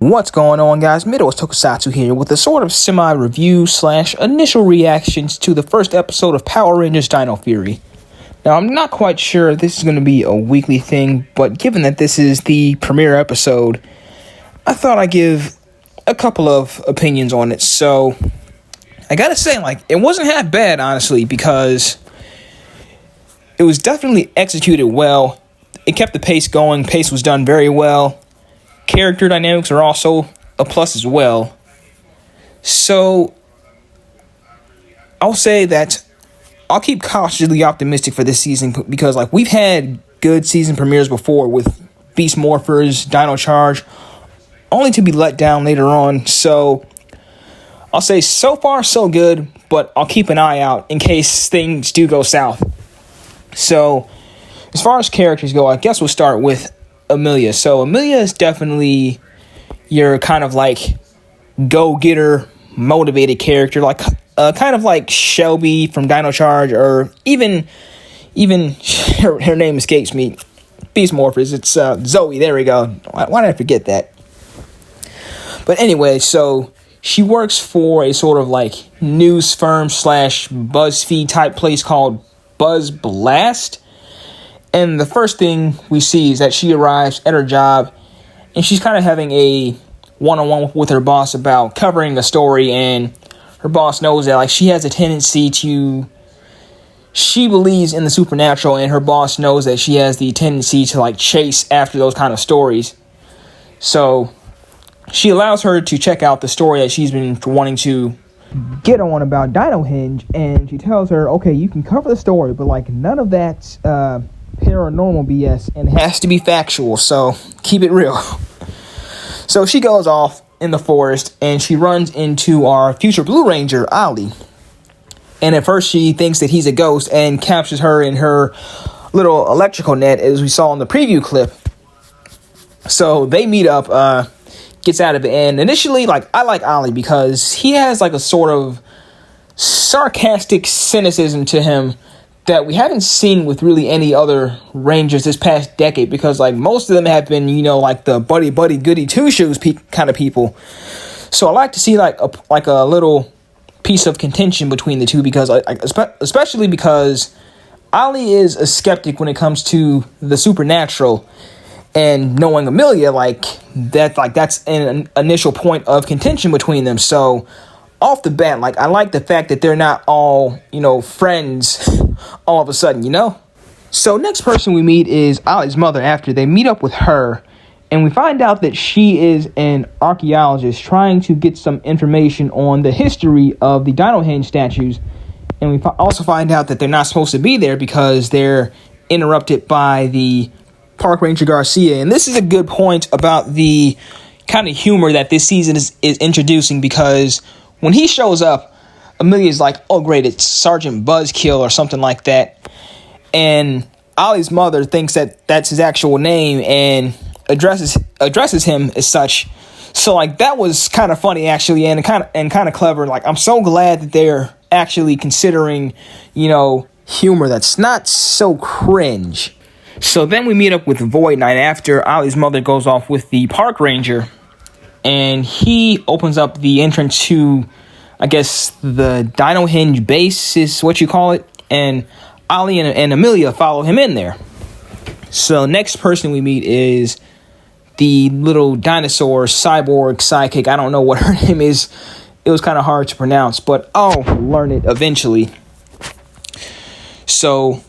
What's going on, guys? Middle Tokusatsu here with a sort of semi-review / initial reactions to the first episode of Power Rangers Dino Fury. Now, I'm not quite sure if this is going to be a weekly thing, but given that this is the premiere episode, I thought I'd give a couple of opinions on it. So, I gotta say, it wasn't half bad, honestly, because it was definitely executed well. It kept the pace going. Pace was done very well. Character dynamics are also a plus as well. So, I'll say that I'll keep cautiously optimistic for this season because, we've had good season premieres before with Beast Morphers, Dino Charge, only to be let down later on. So, I'll say so far so good, but I'll keep an eye out in case things do go south. So, as far as characters go, I guess we'll start with Amelia. So Amelia is definitely your kind of go-getter, motivated character, kind of like Shelby from Dino Charge, or even her name escapes me. Beast Morphers. It's Zoe. There we go. Why did I forget that? But anyway, so she works for a sort of news firm / BuzzFeed type place called Buzz Blast. And the first thing we see is that she arrives at her job, and she's kind of having a one-on-one with her boss about covering a story, and her boss knows that, she has a tendency to... She believes in the supernatural, and her boss knows that she has the tendency to, chase after those kind of stories. So, she allows her to check out the story that she's been wanting to get on about Dino Hinge, and she tells her, okay, you can cover the story, but, none of that, paranormal BS, and it has to be factual, so keep it real. So she goes off in the forest, and she runs into our future Blue Ranger, Ollie. And at first she thinks that he's a ghost and captures her in her little electrical net, as we saw in the preview clip. So they meet up, gets out of it, and initially, I like Ollie because he has a sort of sarcastic cynicism to him that we haven't seen with really any other Rangers this past decade, because most of them have been, the buddy goody two shoes kind of people. So I like to see a little piece of contention between the two, because especially because Ollie is a skeptic when it comes to the supernatural, and knowing Amelia that's an initial point of contention between them. So off the bat, I like the fact that they're not all, friends all of a sudden, So next person we meet is Ollie's mother after they meet up with her. And we find out that she is an archaeologist trying to get some information on the history of the Dino Hinge statues. And we also find out that they're not supposed to be there because they're interrupted by the Park Ranger Garcia. And this is a good point about the kind of humor that this season is introducing, because when he shows up, Amelia's like, oh great, it's Sergeant Buzzkill or something like that. And Ollie's mother thinks that that's his actual name and addresses him as such. So that was kind of funny actually, and kind of clever. I'm so glad that they're actually considering, humor that's not so cringe. So then we meet up with Void Knight after Ollie's mother goes off with the Park Ranger, and he opens up the entrance to, I guess, the Dino Hinge base is what you call it, and Ollie and Amelia follow him in there. So next person we meet is the little dinosaur cyborg sidekick. I don't know what her name is. It was kind of hard to pronounce, but I'll learn it eventually. So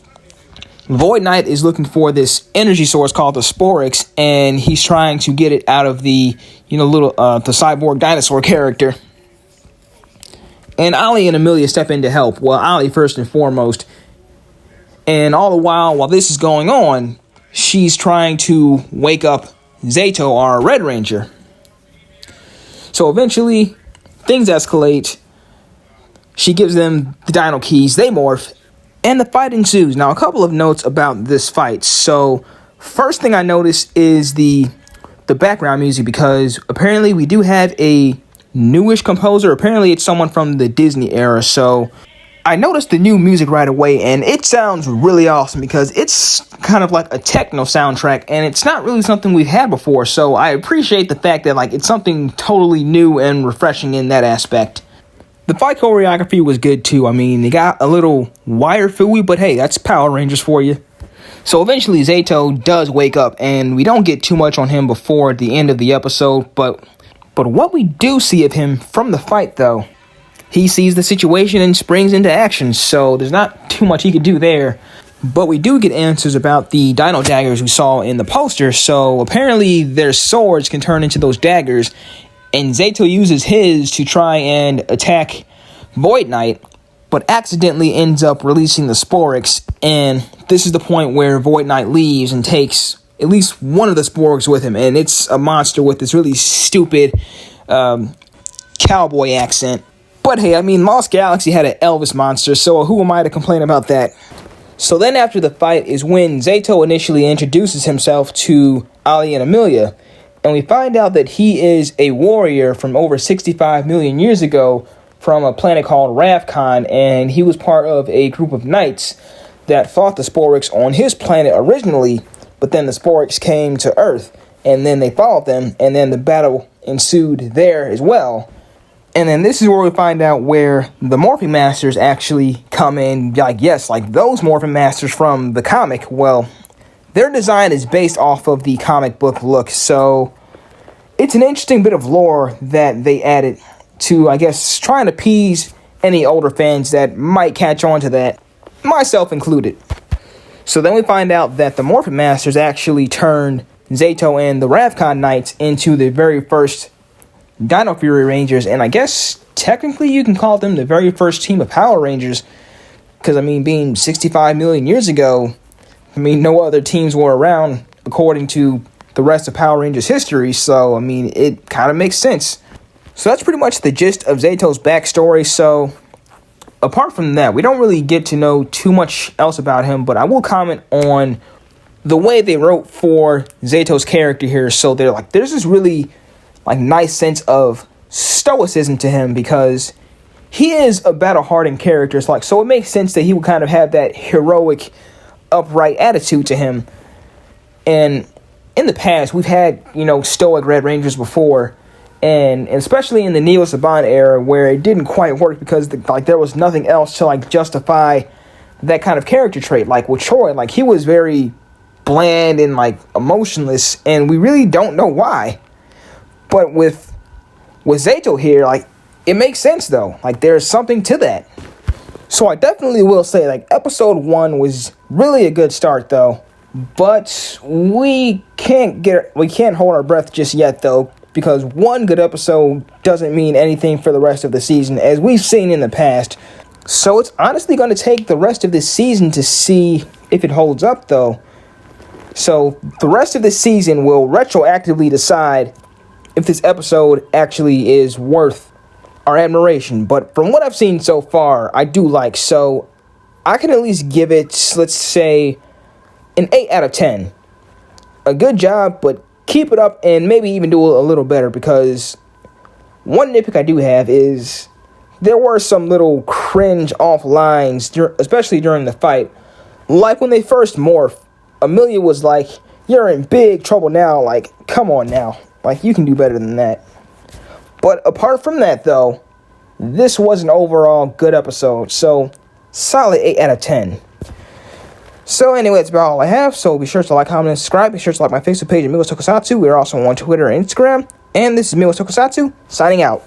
Void Knight is looking for this energy source called the Sporix, and he's trying to get it out of the, the cyborg dinosaur character. And Ollie and Amelia step in to help. Well, Ollie first and foremost. And all the while this is going on, she's trying to wake up Zato, our Red Ranger. So eventually, things escalate. She gives them the dino keys, they morph, and the fight ensues. Now, a couple of notes about this fight. So, first thing I noticed is the background music, because apparently we do have a newish composer. Apparently it's someone from the Disney era. So I noticed the new music right away, and it sounds really awesome because it's kind of like a techno soundtrack, and it's not really something we've had before, so I appreciate the fact that like it's something totally new and refreshing in that aspect. The fight choreography was good too. I mean, they got a little wire fooey, but hey, that's Power Rangers for you. So eventually Zato does wake up, and we don't get too much on him before the end of the episode, but what we do see of him from the fight, though, he sees the situation and springs into action, so there's not too much he could do there. But we do get answers about the dino daggers we saw in the poster, so apparently their swords can turn into those daggers, and Zato uses his to try and attack Void Knight, but accidentally ends up releasing the Sporix, and this is the point where Void Knight leaves and takes at least one of the Sporix with him, and it's a monster with this really stupid cowboy accent. But hey, I mean, Lost Galaxy had an Elvis monster, so who am I to complain about that? So then after the fight is when Zato initially introduces himself to Ali and Amelia, and we find out that he is a warrior from over 65 million years ago from a planet called Ravcon, and he was part of a group of knights that fought the Sporix on his planet originally, but then the Sporix came to Earth, and then they followed them, and then the battle ensued there as well. And then this is where we find out where the Morphing Masters actually come in. Like, yes, like those Morphing Masters from the comic, well, their design is based off of the comic book look, so it's an interesting bit of lore that they added to, I guess, try and appease any older fans that might catch on to that, myself included. So then we find out that the Morphin Masters actually turned Zato and the Ravcon Knights into the very first Dino Fury Rangers, and I guess technically you can call them the very first team of Power Rangers, because I mean, being 65 million years ago, I mean, no other teams were around according to the rest of Power Rangers history, so I mean, it kind of makes sense. So that's pretty much the gist of Zato's backstory. So apart from that, we don't really get to know too much else about him, but I will comment on the way they wrote for Zato's character here. So they're like, there's this really like nice sense of stoicism to him because he is a battle-hardened character. It's like, so it makes sense that he would kind of have that heroic, upright attitude to him. And in the past, we've had, stoic Red Rangers before, and especially in the Neo Saban era, where it didn't quite work because there was nothing else to justify that kind of character trait. Like with Troy, he was very bland and emotionless, and we really don't know why. But with Zato here, it makes sense though. There's something to that. So I definitely will say episode 1 was really a good start though. But we can't hold our breath just yet though, because one good episode doesn't mean anything for the rest of the season, as we've seen in the past. So it's honestly going to take the rest of this season to see if it holds up though. So the rest of the season will retroactively decide if this episode actually is worth our admiration. But from what I've seen so far, I do like. So I can at least give it, let's say, an 8 out of 10. A good job, but keep it up and maybe even do a little better, because one nitpick I do have is there were some little cringe off lines, especially during the fight. Like when they first morph, Amelia was like, "You're in big trouble now, come on now. You can do better than that." But apart from that, though, this was an overall good episode. So, solid 8 out of 10. So, anyway, that's about all I have. So, be sure to like, comment, and subscribe. Be sure to like my Facebook page at Migo Tokusatsu. We're also on Twitter and Instagram. And this is Migo Tokusatsu, signing out.